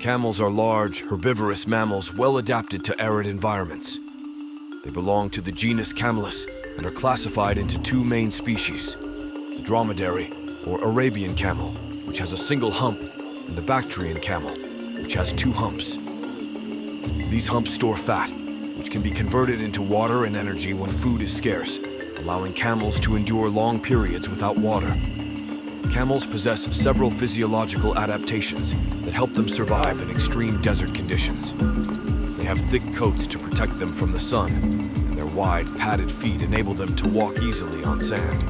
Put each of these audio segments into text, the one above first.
Camels are large, herbivorous mammals well adapted to arid environments. They belong to the genus Camelus and are classified into two main species, the dromedary, or Arabian camel, which has a single hump, and the Bactrian camel, which has two humps. These humps store fat, which can be converted into water and energy when food is scarce, allowing camels to endure long periods without water. Camels possess several physiological adaptations that help them survive in extreme desert conditions. They have thick coats to protect them from the sun, and their wide, padded feet enable them to walk easily on sand.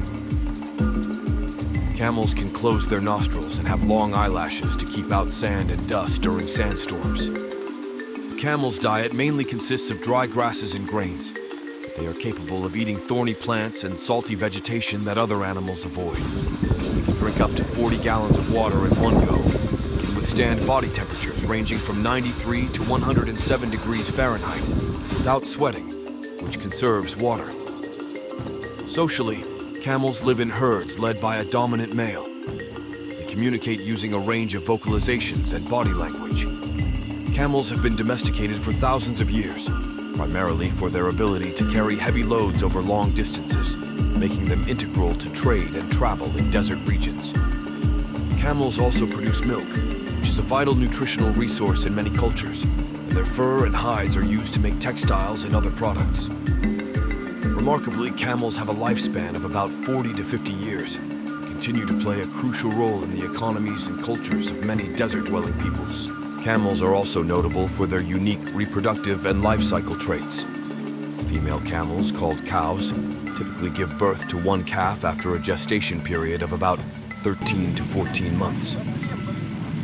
Camels can close their nostrils and have long eyelashes to keep out sand and dust during sandstorms. The camel's diet mainly consists of dry grasses and grains, but they are capable of eating thorny plants and salty vegetation that other animals avoid. They can drink up to 40 gallons of water in one go, can withstand body temperatures ranging from 93 to 107 degrees Fahrenheit without sweating, which conserves water. Socially, camels live in herds led by a dominant male. They communicate using a range of vocalizations and body language. Camels have been domesticated for thousands of years, primarily for their ability to carry heavy loads over long distances, making them integral to trade and travel in desert regions. Camels also produce milk, which is a vital nutritional resource in many cultures, and their fur and hides are used to make textiles and other products. Remarkably, camels have a lifespan of about 40 to 50 years, and continue to play a crucial role in the economies and cultures of many desert-dwelling peoples. Camels are also notable for their unique reproductive and life cycle traits. Female camels, called cows, typically give birth to one calf after a gestation period of about 13 to 14 months.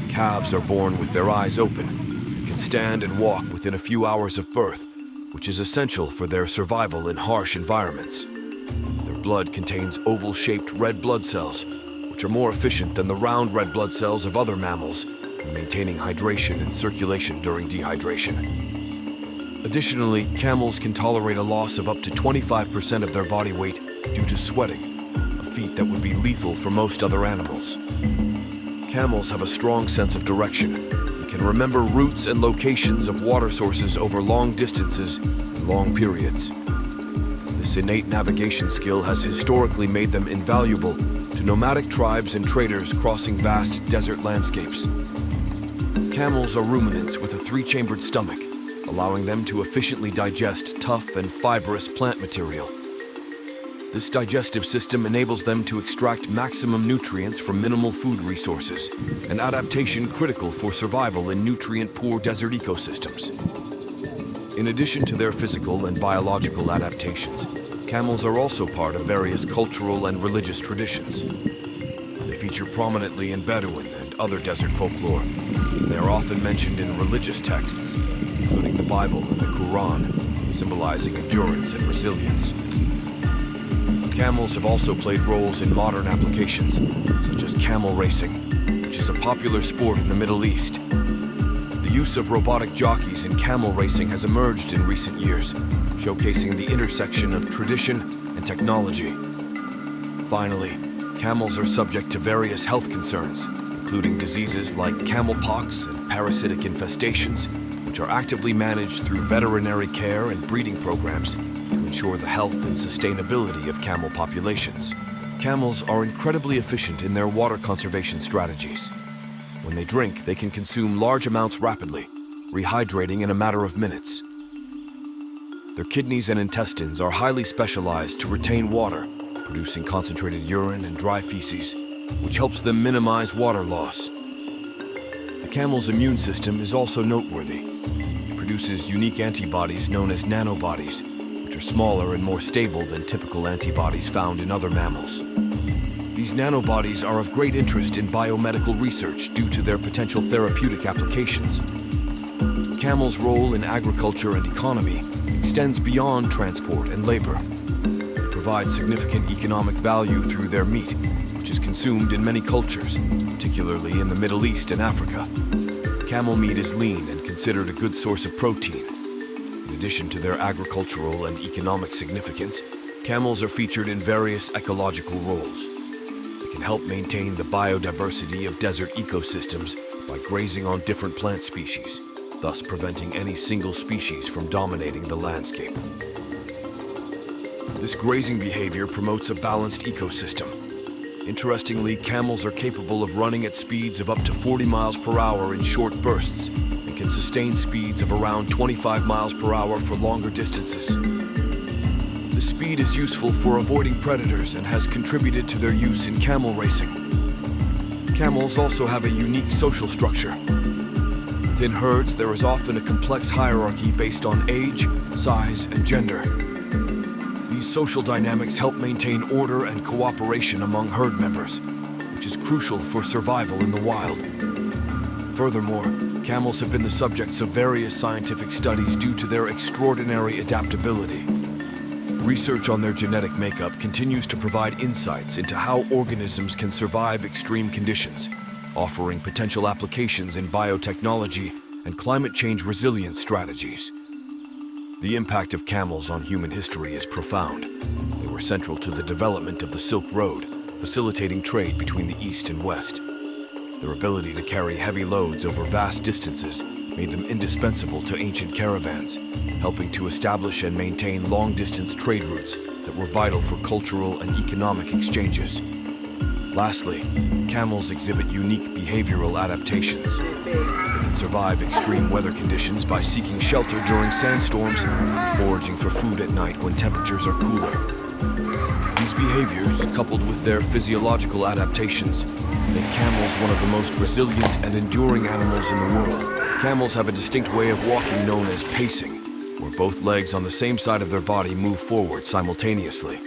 Calves are born with their eyes open and can stand and walk within a few hours of birth, which is essential for their survival in harsh environments. Their blood contains oval-shaped red blood cells, which are more efficient than the round red blood cells of other mammals in maintaining hydration and circulation during dehydration. Additionally, camels can tolerate a loss of up to 25% of their body weight due to sweating, a feat that would be lethal for most other animals. Camels have a strong sense of direction and can remember routes and locations of water sources over long distances and long periods. This innate navigation skill has historically made them invaluable to nomadic tribes and traders crossing vast desert landscapes. Camels are ruminants with a three-chambered stomach, allowing them to efficiently digest tough and fibrous plant material. This digestive system enables them to extract maximum nutrients from minimal food resources, an adaptation critical for survival in nutrient-poor desert ecosystems. In addition to their physical and biological adaptations, camels are also part of various cultural and religious traditions. They feature prominently in Bedouin and other desert folklore. They are often mentioned in religious texts, including the Bible and the Quran, symbolizing endurance and resilience. Camels have also played roles in modern applications, such as camel racing, which is a popular sport in the Middle East. The use of robotic jockeys in camel racing has emerged in recent years, showcasing the intersection of tradition and technology. Finally, camels are subject to various health concerns, including diseases like camelpox and parasitic infestations, which are actively managed through veterinary care and breeding programs to ensure the health and sustainability of camel populations. Camels are incredibly efficient in their water conservation strategies. When they drink, they can consume large amounts rapidly, rehydrating in a matter of minutes. Their kidneys and intestines are highly specialized to retain water, producing concentrated urine and dry feces, which helps them minimize water loss. The camel's immune system is also noteworthy. It produces unique antibodies known as nanobodies, which are smaller and more stable than typical antibodies found in other mammals. These nanobodies are of great interest in biomedical research due to their potential therapeutic applications. Camels' role in agriculture and economy extends beyond transport and labor. They provide significant economic value through their meat, which is consumed in many cultures, particularly in the Middle East and Africa. Camel meat is lean and considered a good source of protein. In addition to their agricultural and economic significance, camels are featured in various ecological roles. They can help maintain the biodiversity of desert ecosystems by grazing on different plant species, thus preventing any single species from dominating the landscape. This grazing behavior promotes a balanced ecosystem. Interestingly, camels are capable of running at speeds of up to 40 miles per hour in short bursts and can sustain speeds of around 25 miles per hour for longer distances. This speed is useful for avoiding predators and has contributed to their use in camel racing. Camels also have a unique social structure. Within herds, there is often a complex hierarchy based on age, size, and gender. These social dynamics help maintain order and cooperation among herd members, which is crucial for survival in the wild. Furthermore, camels have been the subjects of various scientific studies due to their extraordinary adaptability. Research on their genetic makeup continues to provide insights into how organisms can survive extreme conditions, offering potential applications in biotechnology and climate change resilience strategies. The impact of camels on human history is profound. They were central to the development of the Silk Road, facilitating trade between the East and West. Their ability to carry heavy loads over vast distances made them indispensable to ancient caravans, helping to establish and maintain long-distance trade routes that were vital for cultural and economic exchanges. Lastly, camels exhibit unique behavioral adaptations. They can survive extreme weather conditions by seeking shelter during sandstorms and foraging for food at night when temperatures are cooler. These behaviors, coupled with their physiological adaptations, make camels one of the most resilient and enduring animals in the world. Camels have a distinct way of walking known as pacing, where both legs on the same side of their body move forward simultaneously.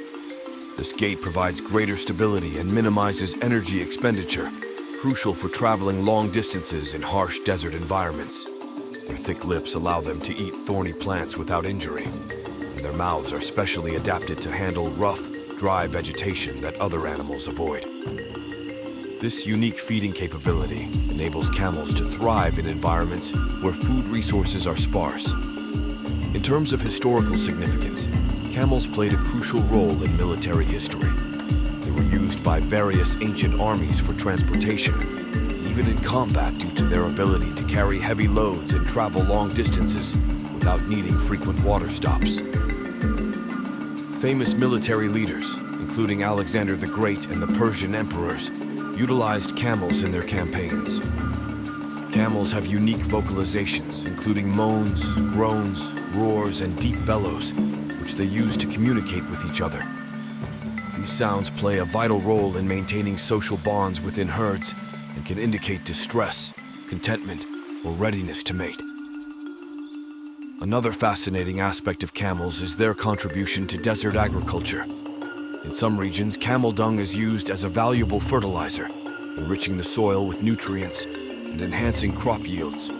This gait provides greater stability and minimizes energy expenditure, crucial for traveling long distances in harsh desert environments. Their thick lips allow them to eat thorny plants without injury, and their mouths are specially adapted to handle rough, dry vegetation that other animals avoid. This unique feeding capability enables camels to thrive in environments where food resources are sparse. In terms of historical significance, camels played a crucial role in military history. They were used by various ancient armies for transportation, even in combat due to their ability to carry heavy loads and travel long distances without needing frequent water stops. Famous military leaders, including Alexander the Great and the Persian emperors, utilized camels in their campaigns. Camels have unique vocalizations, including moans, groans, roars, and deep bellows, which they use to communicate with each other. These sounds play a vital role in maintaining social bonds within herds and can indicate distress, contentment, or readiness to mate. Another fascinating aspect of camels is their contribution to desert agriculture. In some regions, camel dung is used as a valuable fertilizer, enriching the soil with nutrients and enhancing crop yields.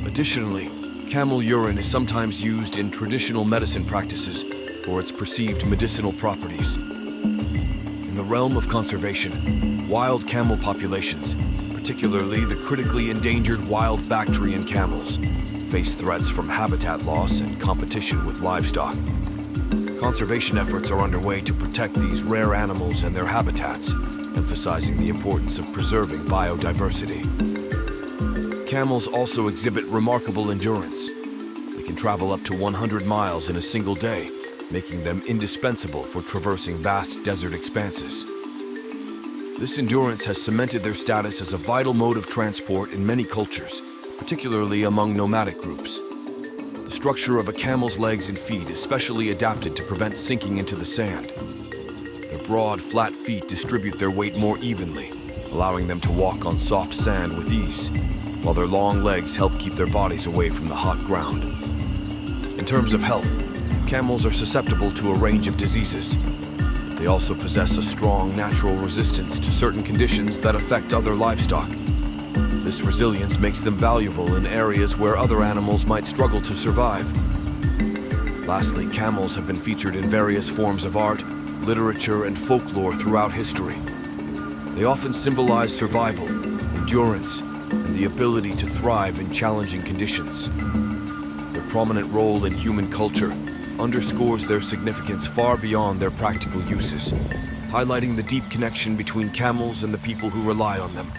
Additionally, camel urine is sometimes used in traditional medicine practices for its perceived medicinal properties. In the realm of conservation, wild camel populations, particularly the critically endangered wild Bactrian camels, face threats from habitat loss and competition with livestock. Conservation efforts are underway to protect these rare animals and their habitats, emphasizing the importance of preserving biodiversity. Camels also exhibit remarkable endurance. They can travel up to 100 miles in a single day, making them indispensable for traversing vast desert expanses. This endurance has cemented their status as a vital mode of transport in many cultures, particularly among nomadic groups. The structure of a camel's legs and feet is specially adapted to prevent sinking into the sand. Their broad, flat feet distribute their weight more evenly, allowing them to walk on soft sand with ease, while their long legs help keep their bodies away from the hot ground. In terms of health, camels are susceptible to a range of diseases. They also possess a strong natural resistance to certain conditions that affect other livestock. This resilience makes them valuable in areas where other animals might struggle to survive. Lastly, camels have been featured in various forms of art, literature, and folklore throughout history. They often symbolize survival, endurance, and the ability to thrive in challenging conditions. Their prominent role in human culture underscores their significance far beyond their practical uses, highlighting the deep connection between camels and the people who rely on them.